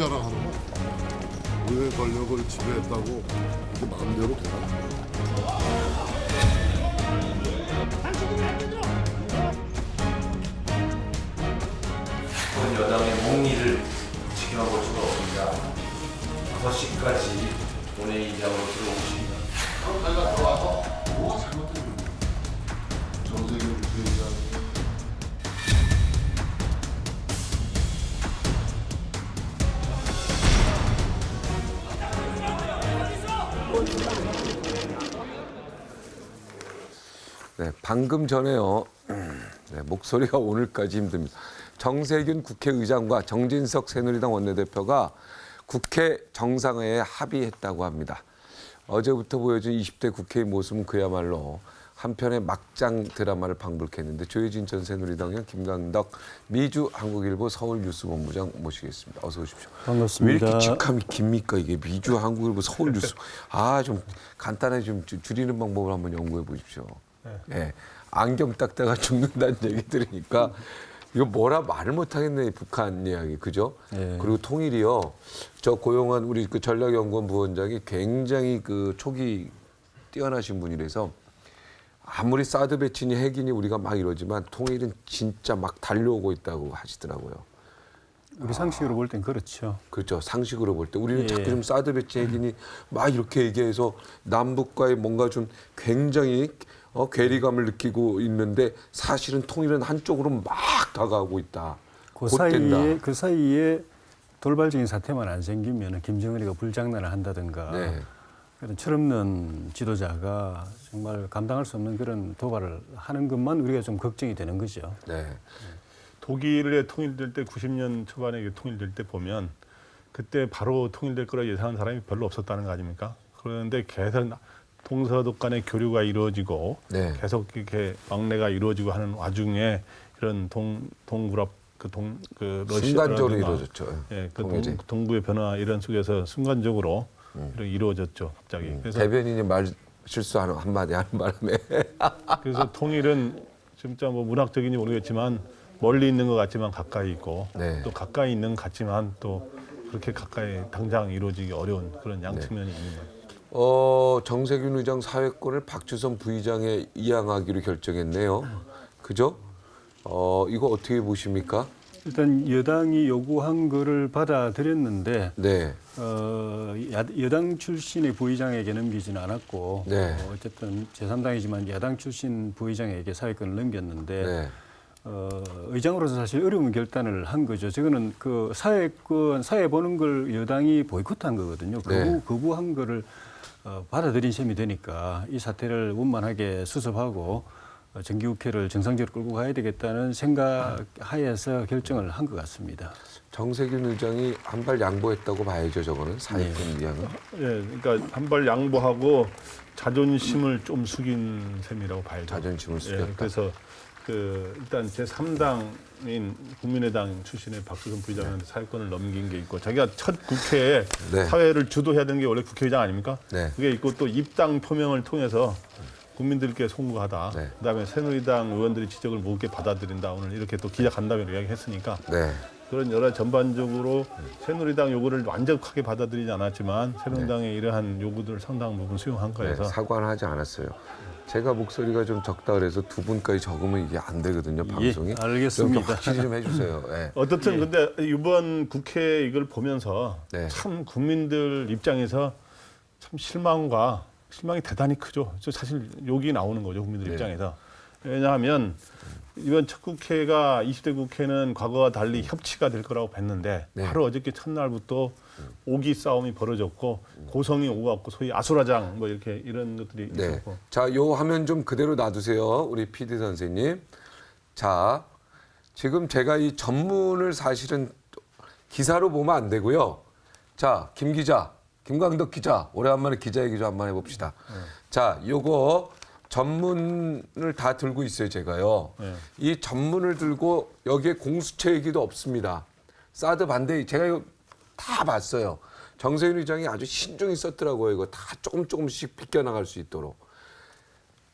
자랑하는 거야. 우리의 권력을 지배했다고 이게 마음대로 되나? 본 여당의 몽리를 지켜볼 수가 없습니다. 5시까지 본회의장으로 들어오십니다. 내가 들어와서 뭐가 잘못된 거야? 정세균 부회장. 네, 방금 전에요. 네, 목소리가 오늘까지 힘듭니다. 정세균 국회의장과 정진석 새누리당 원내대표가 국회 정상회의에 합의했다고 합니다. 어제부터 보여준 20대 국회의 모습은 그야말로 한편의 막장 드라마를 방불케했는데 조혜진 전 새누리당의 김강덕 미주 한국일보 서울뉴스본부장 모시겠습니다. 어서 오십시오. 반갑습니다. 왜 이렇게 직함이 깁니까 이게 미주 한국일보 서울뉴스. 좀 간단하게 좀 줄이는 방법을 한번 연구해 보십시오. 네. 안경 닦다가 죽는다는 얘기 들으니까 이거 뭐라 말을 못하겠네, 북한 이야기, 그죠? 네. 그리고 통일이요. 저 고용한 우리 그 전략연구원 부원장이 굉장히 그 촉이 뛰어나신 분이라서 아무리 사드 배치니 핵이니 우리가 막 이러지만 통일은 진짜 막 달려오고 있다고 하시더라고요. 우리 상식으로 볼 땐 그렇죠. 그렇죠. 상식으로 볼 때 우리는 예. 자꾸 좀 사드 배치 핵이니 막 이렇게 얘기해서 남북과의 뭔가 좀 굉장히 괴리감을 느끼고 있는데 사실은 통일은 한쪽으로 막 다가오고 있다. 그 사이에 돌발적인 사태만 안 생기면 김정은이가 불장난을 한다든가 네. 그런 철없는 지도자가 정말 감당할 수 없는 그런 도발을 하는 것만 우리가 좀 걱정이 되는 거죠. 네. 독일에 통일될 때 90년 초반에 통일될 때 보면 그때 바로 통일될 거라 예상한 사람이 별로 없었다는 거 아닙니까? 그런데 계속 동서독 간의 교류가 이루어지고 네. 계속 이렇게 왕래가 이루어지고 하는 와중에 이런 동유럽 러시아 순간적으로 이루어졌죠. 예, 그 통일이. 동부의 변화 이런 속에서 순간적으로 이렇게 이루어졌죠, 갑자기. 그래서 대변인이 말 실수 한마디 하는 바람에 그래서 통일은 진짜 뭐 문학적인지 모르겠지만 멀리 있는 것 같지만 가까이 있고 네. 또 가까이 있는 것 같지만 또 그렇게 가까이 당장 이루어지기 어려운 그런 양측면이 있는 거예요. 정세균 의장 사회권을 박주선 부의장에 이양하기로 결정했네요. 그죠? 이거 어떻게 보십니까? 일단 여당이 요구한 거를 받아들였는데 네. 여당 출신의 부의장에게 넘기지는 않았고 네. 어쨌든 제3당이지만 야당 출신 부의장에게 사회권을 넘겼는데 네. 의장으로서 사실 어려운 결단을 한 거죠. 저거는 그 사회 보는 걸 여당이 보이콧한 거거든요. 네. 거부한 거를 받아들인 셈이 되니까 이 사태를 원만하게 수습하고 정기국회를 정상적으로 끌고 가야 되겠다는 생각 하에서 결정을 한 것 같습니다. 정세균 의장이 한 발 양보했다고 봐야죠, 저거는 사회권 이양은. 예, 그러니까 한 발 양보하고 자존심을 좀 숙인 셈이라고 봐야죠. 자존심을 숙였다. 예, 그래서 일단 제3당인 국민의당 출신의 박수선 부의장한테 사회권을 넘긴 게 있고 자기가 첫 국회에 네. 사회를 주도해야 되는 게 원래 국회의장 아닙니까? 네. 그게 있고 또 입당 표명을 통해서 국민들께 송구하다. 네. 그다음에 새누리당 의원들이 지적을 무겁게 받아들인다. 오늘 이렇게 또 기자 간담회로 이야기했으니까 네. 그런 여러 전반적으로 새누리당 요구를 완벽하게 받아들이지 않았지만 새누리당의 이러한 요구들을 상당 부분 수용한 네. 거여서 사과는 하지 않았어요. 제가 목소리가 좀 적다 그래서 두 분까지 적으면 이게 안 되거든요, 방송이. 알겠습니다. 좀 확실히 좀 해주세요. 네. 어떻든 근데 이번 국회 이걸 보면서 네. 참 국민들 입장에서 참 실망이 대단히 크죠. 저 사실 욕이 나오는 거죠, 국민들 네. 입장에서. 왜냐하면 이번 첫 국회가 20대 국회는 과거와 달리 협치가 될 거라고 뵀는데 네. 바로 어저께 첫날부터 오기 싸움이 벌어졌고 고성이 오갔고 소위 아수라장 뭐 이렇게 이런 것들이 네. 있었고. 자, 요 화면 좀 그대로 놔두세요. 우리 PD 선생님. 자, 지금 제가 이 전문을 사실은 기사로 보면 안 되고요. 자, 김 기자, 김광덕 기자, 오래간만에 기자 얘기 좀 한번 해봅시다. 자, 요거 전문을 다 들고 있어요, 제가요. 네. 이 전문을 들고 여기에 공수처 얘기도 없습니다. 사드 반대, 제가 이거 다 봤어요. 정세균 의장이 아주 신중히 썼더라고요. 이거 다 조금씩 비껴나갈 수 있도록.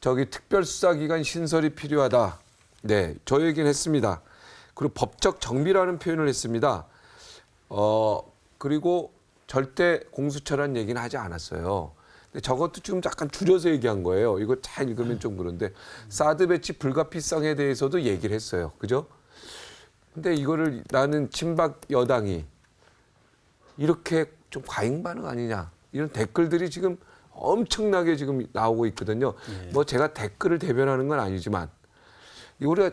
저기 특별수사기관 신설이 필요하다. 네, 저 얘기는 했습니다. 그리고 법적 정비라는 표현을 했습니다. 그리고 절대 공수처라는 얘기는 하지 않았어요. 근데 저것도 지금 약간 줄여서 얘기한 거예요. 이거 잘 읽으면 좀 그런데 사드 배치 불가피성에 대해서도 얘기를 했어요. 그죠? 근데 이거를 나는 친박 여당이 이렇게 좀 과잉 반응 아니냐 이런 댓글들이 지금 엄청나게 지금 나오고 있거든요. 뭐 제가 댓글을 대변하는 건 아니지만 우리가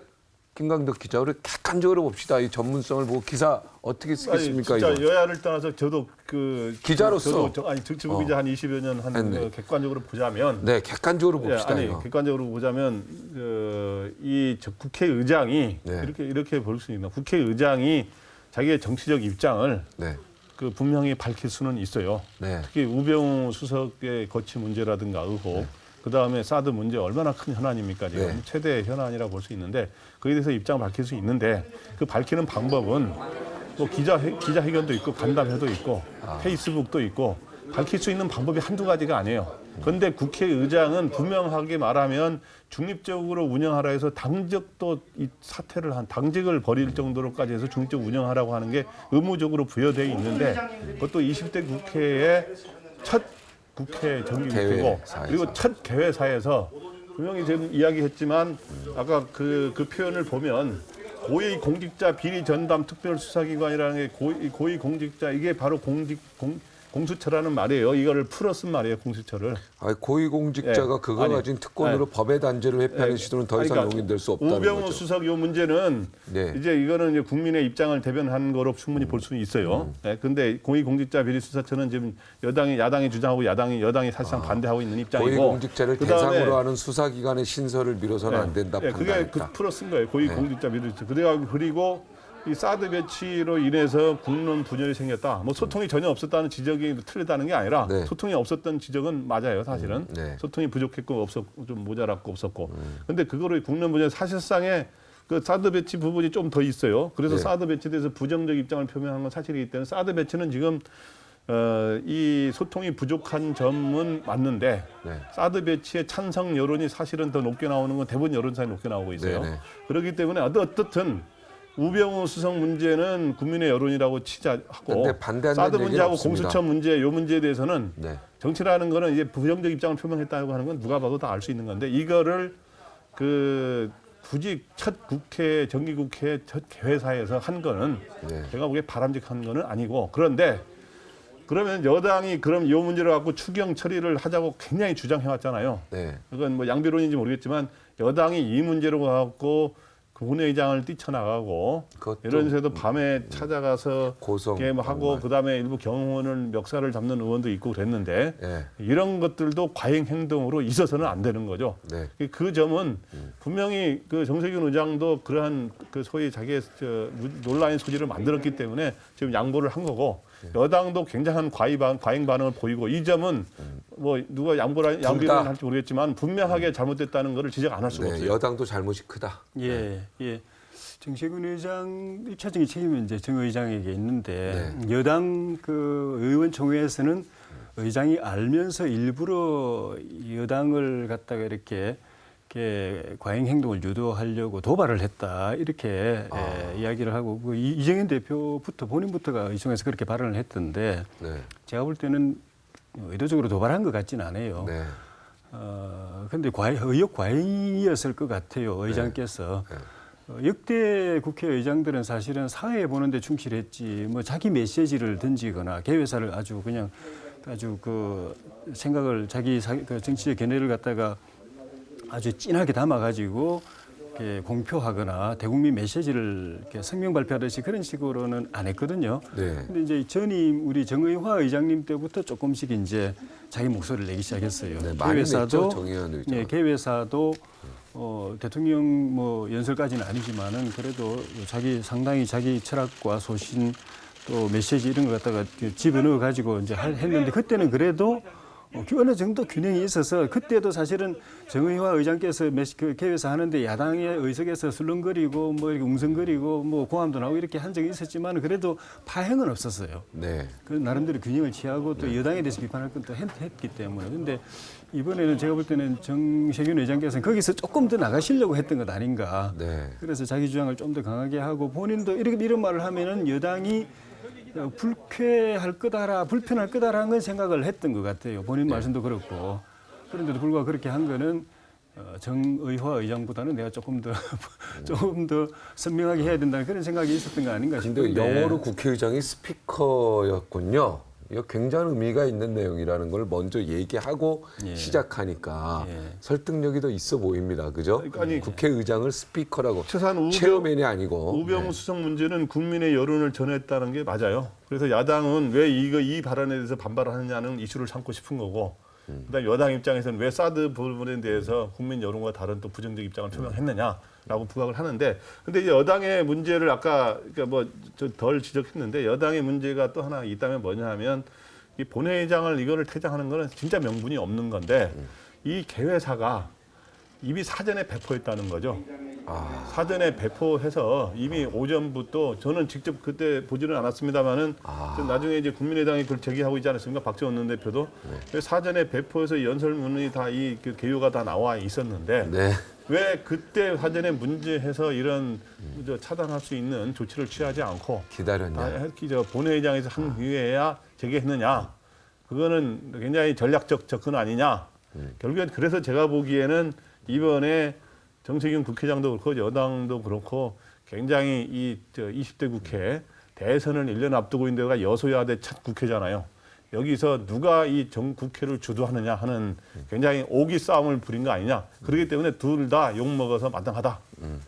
김강덕 기자 우리 객관적으로 봅시다. 이 전문성을 보고 기사 어떻게 쓰겠습니까? 진짜 이거? 여야를 떠나서 저도 그 기자로서. 정치부 기자 한 20여 년 한 네. 객관적으로 보자면 네, 객관적으로 봅시다. 아니 이거. 객관적으로 보자면 이 국회의장이 네. 이렇게 볼 수 있나? 국회의장이 자기의 정치적 입장을 네, 그 분명히 밝힐 수는 있어요. 네, 특히 우병우 수석의 거취 문제라든가 의혹, 그 다음에 사드 문제 얼마나 큰 현안입니까 지금 네. 최대 현안이라고 볼 수 있는데 거기에 대해서 입장을 밝힐 수 있는데 그 밝히는 방법은 뭐 기자회견도 있고 간담회도 있고 페이스북도 있고 밝힐 수 있는 방법이 한두 가지가 아니에요. 그런데 국회의장은 분명하게 말하면 중립적으로 운영하라 해서 당적도 이 사퇴를 당직을 버릴 정도로까지 해서 중립적으로 운영하라고 하는 게 의무적으로 부여되어 있는데 그것도 20대 국회의 첫 국회 정기국회고 개회사에서. 그리고 첫 개회사에서 분명히 지금 이야기했지만 아까 그 표현을 보면 고위공직자 비리 전담 특별수사기관이라는 게 고위공직자 이게 바로 공수처라는 말이에요. 이거를 풀어 쓴 말이에요. 공수처를. 아니, 고위공직자가 예. 그거 아니, 가진 특권으로 아니. 법의 단죄를 회피하는 예. 시도는 더 이상 그러니까 용인될 수 없다는 우병우 거죠. 수석 요 문제는 네. 이제 이거는 이제 국민의 입장을 대변한 거로 충분히 볼 수는 있어요. 그런데 고위공직자 비리수사처는 지금 야당이 주장하고 여당이 사실상 반대하고 있는 입장이고. 고위공직자를 그다음에 대상으로 하는 수사기관의 신설을 미뤄서는 안 된다 그게 판단했다. 풀어 쓴 거예요. 고위공직자 비리수사. 그리고 이 사드 배치로 인해서 국론 분열이 생겼다. 뭐 소통이 전혀 없었다는 지적이 틀리다는 게 아니라 네. 소통이 없었던 지적은 맞아요, 사실은. 네. 소통이 부족했고 좀 모자랐고 없었고. 그런데 그거를 국론 분열 사실상의 그 사드 배치 부분이 좀 더 있어요. 그래서 네. 사드 배치에 대해서 부정적 입장을 표명한 건 사실이기 때문에 사드 배치는 지금 이 소통이 부족한 점은 맞는데 네. 사드 배치의 찬성 여론이 사실은 더 높게 나오는 건 대부분 여론사에 높게 나오고 있어요. 네네. 그렇기 때문에 어떻든 우병우 수석 문제는 국민의 여론이라고 치자하고 근데 반대한다는 사드 얘기는 문제하고 없습니다. 공수처 문제 요 문제에 대해서는 네. 정치라는 거는 이제 부정적 입장을 표명했다고 하는 건 누가 봐도 다 알 수 있는 건데 이거를 굳이 첫 국회 정기국회 첫 개회사에서 한 거는 네. 제가 보기에 바람직한 거는 아니고 그런데 그러면 여당이 그럼 이 문제를 갖고 추경 처리를 하자고 굉장히 주장해 왔잖아요. 네. 그건 뭐 양비론인지 모르겠지만 여당이 이 문제로 갖고 국회의장을 뛰쳐나가고 그것도 이런 데도 밤에 찾아가서 고성 게임 하고 정말. 그다음에 일부 경호원을 멱살을 잡는 의원도 있고 그랬는데 네. 이런 것들도 과잉 행동으로 있어서는 안 되는 거죠. 네. 그 점은 분명히 그 정세균 의장도 그러한 그 소위 자기의 논란의 소지를 만들었기 때문에 지금 양보를 한 거고 여당도 굉장한 과잉 반응을 보이고 이 점은 뭐 누가 양비를 할지 모르겠지만 분명하게 잘못됐다는 것을 지적 안 할 수가 네. 없어요. 여당도 잘못이 크다. 예, 예. 정세균 의장 입차적인 책임은 이제 정 의장에게 있는데 여당 그 의원총회에서는 의장이 알면서 일부러 여당을 갖다가 이렇게 과잉 행동을 유도하려고 도발을 했다 이렇게 이야기를 하고 그 이정현 대표부터 본인부터가 의총에서 그렇게 발언을 했던데 네. 제가 볼 때는 의도적으로 도발한 것 같지는 않아요. 네. 근데 의욕 과잉이었을 것 같아요. 의장께서. 역대 국회의장들은 사실은 사회에 보는데 충실했지 뭐 자기 메시지를 던지거나 개회사를 아주 그 생각을 그 정치적 견해를 갖다가 아주 진하게 담아가지고 이렇게 공표하거나 대국민 메시지를 이렇게 성명 발표하듯이 그런 식으로는 안 했거든요. 네. 근데 이제 전임 우리 정의화 의장님 때부터 조금씩 이제 자기 목소리를 내기 시작했어요. 네, 많이 냈죠, 정의화 의장. 예, 개회사도 대통령 뭐 연설까지는 아니지만은 그래도 상당히 자기 철학과 소신 또 메시지 이런 걸 갖다가 집어넣어 가지고 이제 했는데 그때는 그래도 어느 정도 균형이 있어서 그때도 사실은 정의화 의장께서 그 개회사 하는데 야당의 의석에서 술렁거리고 뭐 이렇게 웅성거리고 뭐 고함도 나오고 이렇게 한 적이 있었지만 그래도 파행은 없었어요. 네. 그 나름대로 균형을 취하고 또 여당에 대해서 비판할 것도 했기 때문에. 근데 이번에는 제가 볼 때는 정세균 의장께서는 거기서 조금 더 나가시려고 했던 것 아닌가. 네. 그래서 자기 주장을 좀 더 강하게 하고 본인도 이런 말을 하면은 여당이 불쾌할 거다라 불편할 거다라는 건 생각을 했던 것 같아요. 본인 말씀도 그렇고. 그런데도 불구하고 그렇게 한 거는 정의화 의장보다는 내가 조금 더 선명하게 해야 된다는 그런 생각이 있었던 거 아닌가 근데 싶은데. 영어로 국회의장이 스피커였군요. 이거 굉장한 의미가 있는 내용이라는 걸 먼저 얘기하고 예. 시작하니까 예. 설득력이 더 있어 보입니다. 그죠? 아니, 국회의장을 스피커라고. 최소한 체어맨이 아니고. 우병우 수석 문제는 국민의 여론을 전했다는 게 맞아요. 그래서 야당은 왜 이 발언에 대해서 반발을 하느냐는 이슈를 삼고 싶은 거고, 그다음 여당 입장에서는 왜 사드 부분에 대해서 국민 여론과 다른 또 부정적 입장을 표명했느냐라고 부각을 하는데, 근데 이제 여당의 문제를 아까 그러니까 뭐 덜 지적했는데 여당의 문제가 또 하나 있다면 뭐냐하면 이 본회의장을 이거를 퇴장하는 거는 진짜 명분이 없는 건데 이 개회사가 이미 사전에 배포했다는 거죠. 사전에 배포해서 이미 오전부터 저는 직접 그때 보지는 않았습니다만은 나중에 이제 국민의당이 그걸 제기하고 있지 않았습니까? 박지원 원내대표도 사전에 배포해서 연설문이 다 이 개요가 다 나와 있었는데 네. 왜 그때 사전에 문제해서 이런 차단할 수 있는 조치를 취하지 않고 기다렸냐. 본회의장에서 한 후에야 제기했느냐? 그거는 굉장히 전략적 접근 아니냐? 결국엔 그래서 제가 보기에는 이번에 정세균 국회의장도 그렇고 여당도 그렇고 굉장히 이 20대 국회 대선을 1년 앞두고 있는 데가 여소야대 첫 국회잖아요. 여기서 누가 이 국회를 주도하느냐 하는 굉장히 오기 싸움을 벌인 거 아니냐. 그렇기 때문에 둘 다 욕먹어서 마땅하다.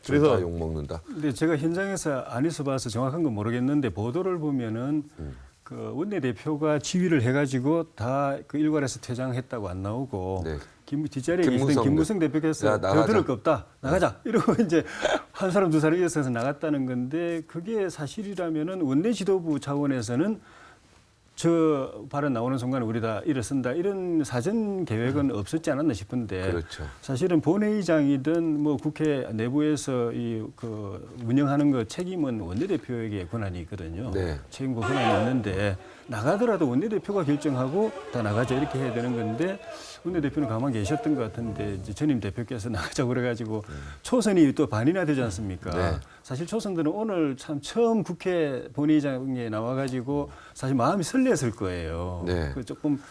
그래서 욕 먹는다. 근데 제가 현장에서 안 있어 봐서 정확한 건 모르겠는데 보도를 보면은 그 원내대표가 지휘를 해가지고 다 그 일괄에서 퇴장했다고 안 나오고 네. 뒷자리에 계시던 김무성 대표께서 야, 더 들을 거 없다 나가자 이러고 이제 한 사람 두 사람 이어서 나갔다는 건데 그게 사실이라면은 원내 지도부 차원에서는 저 발언 나오는 순간 우리 다 일어선다 이런 사전 계획은 없었지 않았나 싶은데 그렇죠. 사실은 본회의장이든 뭐 국회 내부에서 그 운영하는 거 책임은 원내대표에게 권한이 있거든요. 네. 책임과 권한이 있는데 나가더라도 원내대표가 결정하고 다 나가자 이렇게 해야 되는 건데 원내대표는 가만 계셨던 것 같은데 이제 전임 대표께서 나가자고 그래가지고 초선이 또 반이나 되지 않습니까? 네. 사실 초선들은 오늘 참 처음 국회 본회의장에 나와가지고 사실 마음이 설렜을 거예요. 네. 그 조금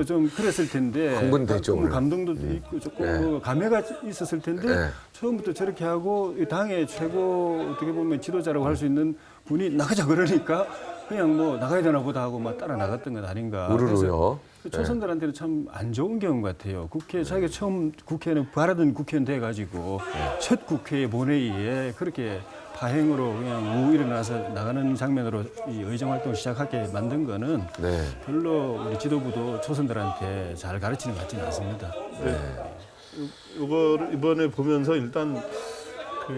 좀 그랬을 텐데 흥분되죠, 오늘. 감동도 있고 조금 감회가 있었을 텐데 네. 처음부터 저렇게 하고 이 당의 최고 어떻게 보면 지도자라고 할 수 있는 분이 나가자 그러니까 그냥 뭐 나가야 되나 보다 하고 막 따라 나갔던 건 아닌가. 우르르요. 그래서 초선들한테는 참 안 좋은 경우 같아요. 국회 자기가 처음 국회는 바라던 국회의원 돼가지고 첫 국회 본회의에 그렇게 파행으로 그냥 우 일어나서 나가는 장면으로 이 의정 활동 시작하게 만든 거는 네. 별로 우리 지도부도 초선들한테 잘 가르치는 것 같지는 않습니다. 이걸 이번에 보면서 일단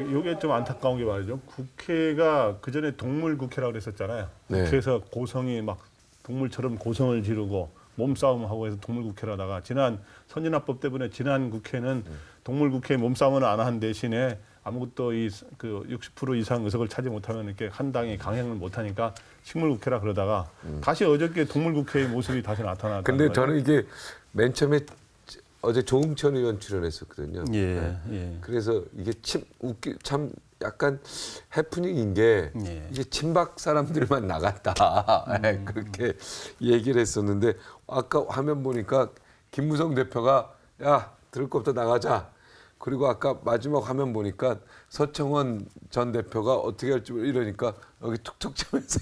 이게 좀 안타까운 게 말이죠. 국회가 그 전에 동물 국회라고 그랬었잖아요. 네. 국회에서 고성이 막 동물처럼 고성을 지르고 몸싸움하고 해서 동물 국회라다가 지난 선진화법 때문에 지난 국회는 동물 국회 몸싸움은 안 한 대신에 아무것도 그 60% 이상 의석을 차지 못하면 이렇게 한 당이 강행을 못하니까 식물 국회라 그러다가 다시 어저께 동물 국회의 모습이 다시 나타났다. 근데 저는 이게 맨 처음에 어제 조응천 의원 출연했었거든요. 예, 예. 그래서 이게 참 약간 해프닝인 게 예. 이제 친박 사람들만 나갔다 그렇게 얘기를 했었는데 아까 화면 보니까 김무성 대표가 야 들을 거 없다 나가자. 그리고 아까 마지막 화면 보니까 서청원 전 대표가 어떻게 할지 이러니까 여기 툭툭 치면서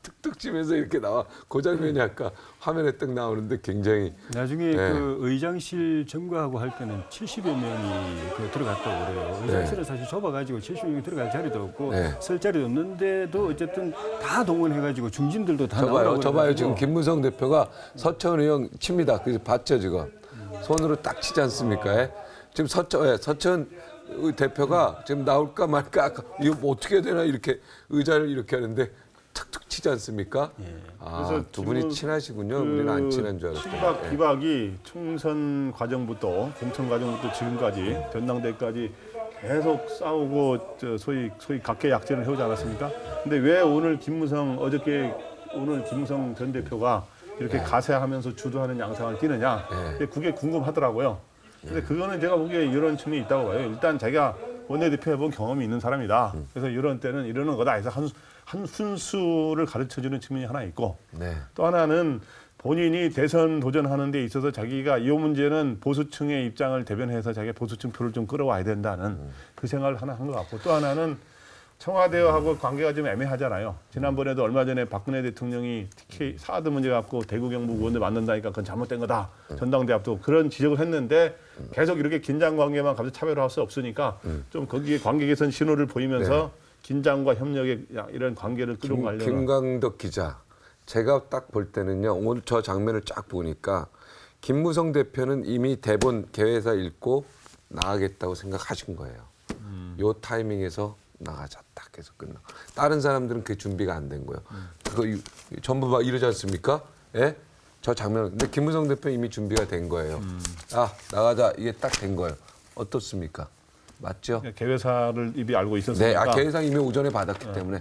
툭툭 치면서 이렇게 나와. 그 장면이 아까 화면에 딱 나오는데 굉장히 나중에 네. 그 의장실 점거하고 할 때는 70여 명이 그 들어갔다고 그래요. 의장실은 사실 좁아가지고 70명이 들어갈 자리도 없고 네. 쓸 자리도 없는데도 어쨌든 다 동원해가지고 중진들도 다 나오라고 저봐요. 해가지고. 지금 김무성 대표가 서청원 의원 칩니다. 그래서 봤죠 지금. 손으로 딱 치지 않습니까? 예? 지금 서천 대표가 지금 나올까 말까 아까 이거 뭐 어떻게 해야 되나 이렇게 의자를 이렇게 하는데 탁탁 치지 않습니까? 그래서 두 분이 친하시군요. 우리는 안 친한 줄 알았어요. 친박 비박이 총선 과정부터 공천 과정부터 지금까지 전당대회까지 계속 싸우고 소위 각계약전을 해오지 않았습니까? 근데 왜 오늘 오늘 김무성 전 대표가 이렇게 가세하면서 주도하는 양상을 띠느냐? 그게 궁금하더라고요. 근데 그거는 제가 보기에 이런 측면이 있다고 봐요. 일단 자기가 원내대표 해본 경험이 있는 사람이다. 그래서 이런 때는 이러는 거다 해서 한 순수를 가르쳐주는 측면이 하나 있고 네. 또 하나는 본인이 대선 도전하는 데 있어서 자기가 이 문제는 보수층의 입장을 대변해서 자기가 보수층 표를 좀 끌어와야 된다는 그 생각을 하나 한 것 같고 또 하나는 청와대하고 관계가 좀 애매하잖아요. 지난번에도 얼마 전에 박근혜 대통령이 TK 사드 문제 갖고 대구 경북 의원들 만난다니까 그건 잘못된 거다. 전당대 앞도 그런 지적을 했는데 계속 이렇게 긴장 관계만 갑자기 차별화할 수 없으니까 좀 거기에 관계 개선 신호를 보이면서 긴장과 협력의 이런 관계를 끌어가려고. 김광덕 기자, 제가 딱 볼 때는요. 오늘 저 장면을 쫙 보니까 김무성 대표는 이미 대본 개회사 읽고 나가겠다고 생각하신 거예요. 요 타이밍에서 나가자 딱 해서 끝나. 다른 사람들은 그게 준비가 안 된 거예요. 그거 전부 막 이러지 않습니까? 예? 저 장면. 근데 김무성 대표 이미 준비가 된 거예요. 아 나가자 이게 딱 된 거예요. 어떻습니까? 맞죠? 개회사를 이미 알고 네, 있었으니까. 개회상 이미 오전에 받았기 때문에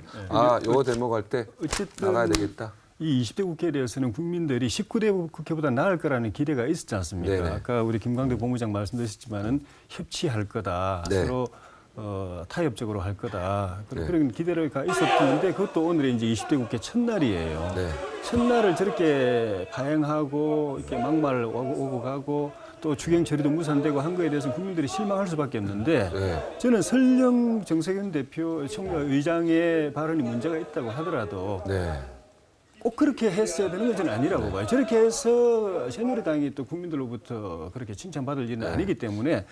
요거 대목할 때 어쨌든 나가야 되겠다. 이 20대 국회에 대해서는 국민들이 19대 국회보다 나을 거라는 기대가 있었지 않습니까? 네네. 아까 우리 김광덕 본부장 말씀드렸지만은 협치할 거다. 네. 서로 타협적으로 할 거다. 네. 그런 기대가 있었는데 그것도 오늘의 이제 20대 국회 첫날이에요. 네. 첫날을 저렇게 파행하고 이렇게 막말 오고 가고 또 추경 처리도 무산되고 한 거에 대해서 국민들이 실망할 수밖에 없는데 네. 저는 설령 정세균 대표 의장의 발언이 문제가 있다고 하더라도 네. 꼭 그렇게 했어야 되는 건 저는 아니라고 봐요. 저렇게 해서 새누리당이 또 국민들로부터 그렇게 칭찬받을 일은 아니기 때문에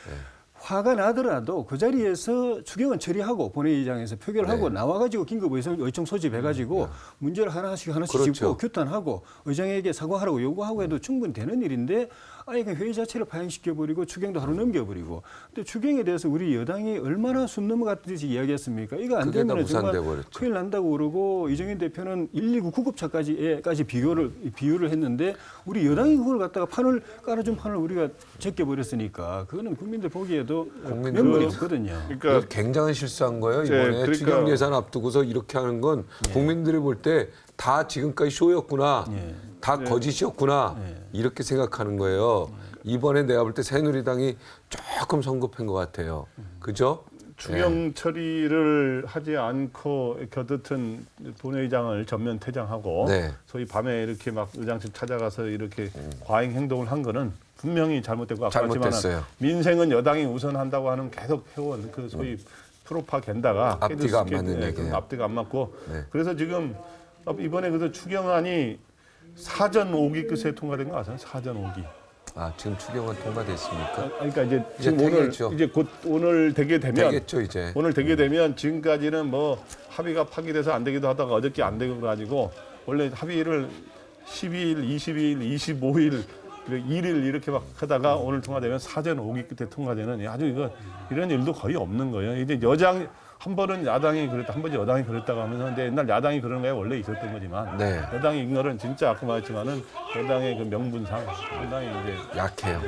화가 나더라도 그 자리에서 추경은 처리하고 본회의장에서 표결하고 나와가지고 긴급의총 소집해가지고 문제를 하나씩 그렇죠. 짚고 규탄하고 의장에게 사과하라고 요구하고 해도 충분히 되는 일인데 아예 그 회의 자체를 파행시켜버리고 추경도 하루 넘겨버리고. 근데 추경에 대해서 우리 여당이 얼마나 숨 넘어갔듯이 이야기했습니까? 이거 안 그게 다 되면 정말 무산돼 버렸죠. 큰일 난다고 그러고 이정현 대표는 119 구급차까지 비유를 했는데 우리 여당이 그걸 갖다가 깔아준 판을 우리가 제껴버렸으니까 그거는 국민들 보기에도 국민들 면목이 없거든요. 그러니까 굉장한 실수한 거예요. 네, 이번에 그러니까- 추경 예산 앞두고서 이렇게 하는 건 국민들이 볼 때 다 지금까지 쇼였구나. 다 거짓이었구나. 이렇게 생각하는 거예요. 이번에 내가 볼 때 새누리당이 조금 성급한 것 같아요. 그죠? 추경 처리를 하지 않고 곁듣은 본회의장을 전면 퇴장하고 네. 소위 밤에 이렇게 막 의장실 찾아가서 이렇게 과잉 행동을 한 거는 분명히 잘못되고 아까 잘못됐어요. 말했지만 민생은 여당이 우선한다고 하는 계속 해온 그 소위 프로파겐다가 앞뒤가 안 맞는 얘기예요. 앞뒤가 안 맞고 네. 그래서 지금 이번에 그래서 추경안이 사전 5기 끝에 통과된 거 아세요? 사전 5기. 아, 지금 추경은 통과됐습니까? 그러니까 이제 이제 지금 되겠죠. 이제 곧 오늘 되게 되면 되겠죠, 이제. 오늘 되게 되면 지금까지는 뭐 합의가 파기돼서 안 되기도 하다가 어저께 안 되고 가지고 원래 합의를 12일, 22일, 25일, 1일 이렇게 막 하다가 오늘 통과되면 사전 5기 끝에 통과되는 아주 이런 일도 거의 없는 거예요. 이제 한 번은 야당이 그랬다, 한 번은 여당이 그랬다고 하면서 근데 옛날 야당이 그런 거에 원래 있었던 거지만 네. 여당이 이거는 진짜 아까 말했지만은 여당의 그 명분상 상당히 이제 약해요.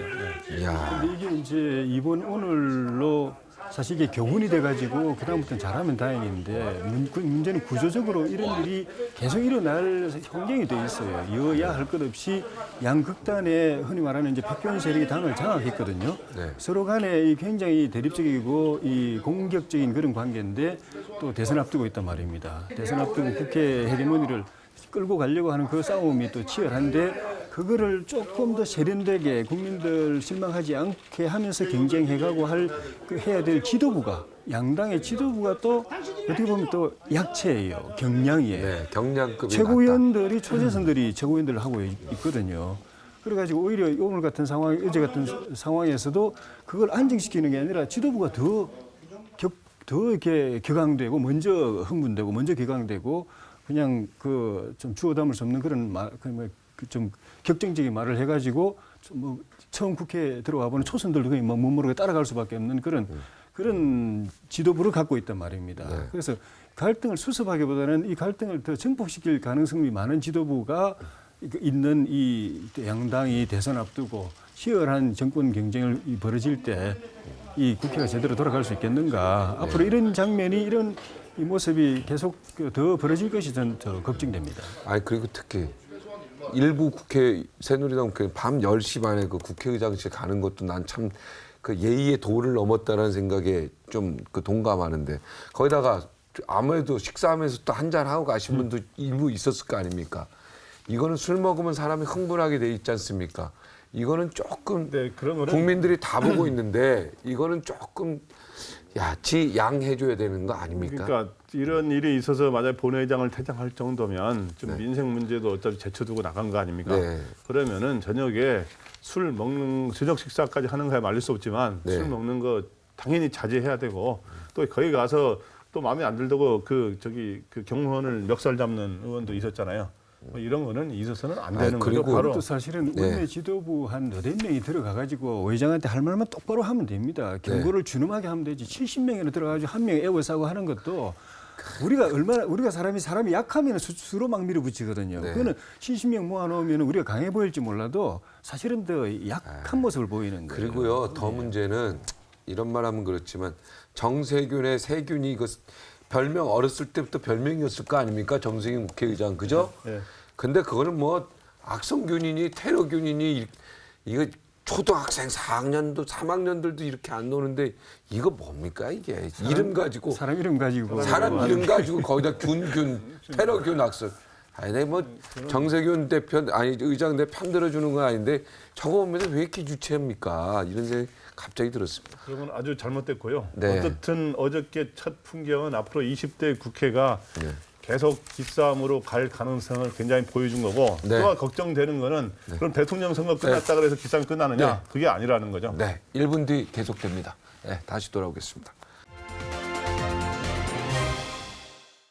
이야. 근데 이게 이제 오늘로 사실 이게 교훈이 돼가지고 그다음부터는 잘하면 다행인데 문제는 구조적으로 이런 일이 계속 일어날 환경이 돼 있어요. 여야 할 것 없이 양극단의 흔히 말하는 이제 패권 세력이 당을 장악했거든요. 네. 서로 간에 이 굉장히 대립적이고 이 공격적인 그런 관계인데 또 대선 앞두고 있단 말입니다. 대선 앞두고 국회 헤게모니를 끌고 가려고 하는 그 싸움이 또 치열한데 그거를 조금 더 세련되게 국민들 실망하지 않게 하면서 경쟁해가고 해야 될 지도부가 양당의 지도부가 또 어떻게 보면 또 약체예요. 경량이에요. 네, 경량급이 최고위원들이 초재선들이 최고위원들을 하고 있거든요. 그래가지고 오히려 오늘 같은 상황, 어제 같은 상황에서도 그걸 안정시키는 게 아니라 지도부가 더 이렇게 격앙되고 먼저 흥분되고 먼저 격앙되고 그냥 좀 주워 담을 수 없는 그런 좀 격정적인 말을 해가지고 뭐 처음 국회에 들어와 보는 초선들도 그냥 못 모르게 따라갈 수밖에 없는 그런 지도부를 갖고 있단 말입니다. 네. 그래서 갈등을 수습하기보다는 이 갈등을 더 증폭시킬 가능성이 많은 지도부가 있는 이 양당이 대선 앞두고 치열한 정권 경쟁을 벌어질 때 이 국회가 제대로 돌아갈 수 있겠는가. 네. 앞으로 이런 장면이 이런 이 모습이 계속 더 벌어질 것이 전 더 걱정됩니다. 아니 그리고 특히 일부 국회 새누리당 국회 밤 10시 반에 그 국회의장실 가는 것도 난 참 그 예의의 도를 넘었다는 생각에 좀 그 동감하는데 거기다가 아무래도 식사하면서 또 한잔 하고 가신 분도 일부 있었을 거 아닙니까? 이거는 술 먹으면 사람이 흥분하게 돼 있지 않습니까? 이거는 조금 네, 그런 거는 국민들이 다 보고 있는데 이거는 조금 양해줘야 되는 거 아닙니까? 그러니까 이런 일이 있어서 만약 본회의장을 퇴장할 정도면 좀 네. 민생 문제도 어차피 제쳐두고 나간 거 아닙니까? 네. 그러면은 저녁에 술 먹는 저녁 식사까지 하는 거야 말릴 수 없지만 네. 술 먹는 거 당연히 자제해야 되고 또 거기 가서 또 마음에 안 들다고 그 경무원을 멱살 잡는 의원도 있었잖아요. 뭐 이런 거는 있어서는 안 되는 거죠. 그리고 바로 또 사실은 네. 원내 지도부 한 8명이 들어가가지고 의장한테 할 말만 똑바로 하면 됩니다. 경고를 준엄하게 하면 되지. 70명이나 들어가가지고 한 명이 애워싸고 하는 것도 우리가 사람이 약하면 수로 막 밀어붙이거든요. 네. 그거는 70명 모아놓으면 우리가 강해 보일지 몰라도 사실은 더 약한 모습을 보이는 거예요. 그리고요, 더 문제는 이런 말하면 그렇지만 정세균의 세균이 그 별명 어렸을 때부터 별명이었을 거 아닙니까? 정세균 국회의장 그죠? 네. 근데 그거는 뭐 악성균이니 테러균이니 이거 초등학생 4학년도 3학년들도 이렇게 안 노는데 이거 뭡니까 이게 이름 가지고 사람 이름 가지고 사람 이름 가지고 거기다 균 테러균 악성. 아니 뭐 정세균 대표 아니 의장 내 편 들어주는 건 아닌데 저거 보면 왜 이렇게 유치합니까? 이런 생각이 갑자기 들었습니다. 그건 아주 잘못됐고요. 네. 어쨌든 어저께 첫 풍경은 앞으로 20대 국회가 네. 계속 기싸움으로 갈 가능성을 굉장히 보여준 거고 네. 또 걱정되는 거는 그럼 대통령 선거 끝났다 그래서 기싸움 끝나느냐? 네. 그게 아니라는 거죠. 네, 1분 뒤 계속됩니다. 네, 다시 돌아오겠습니다.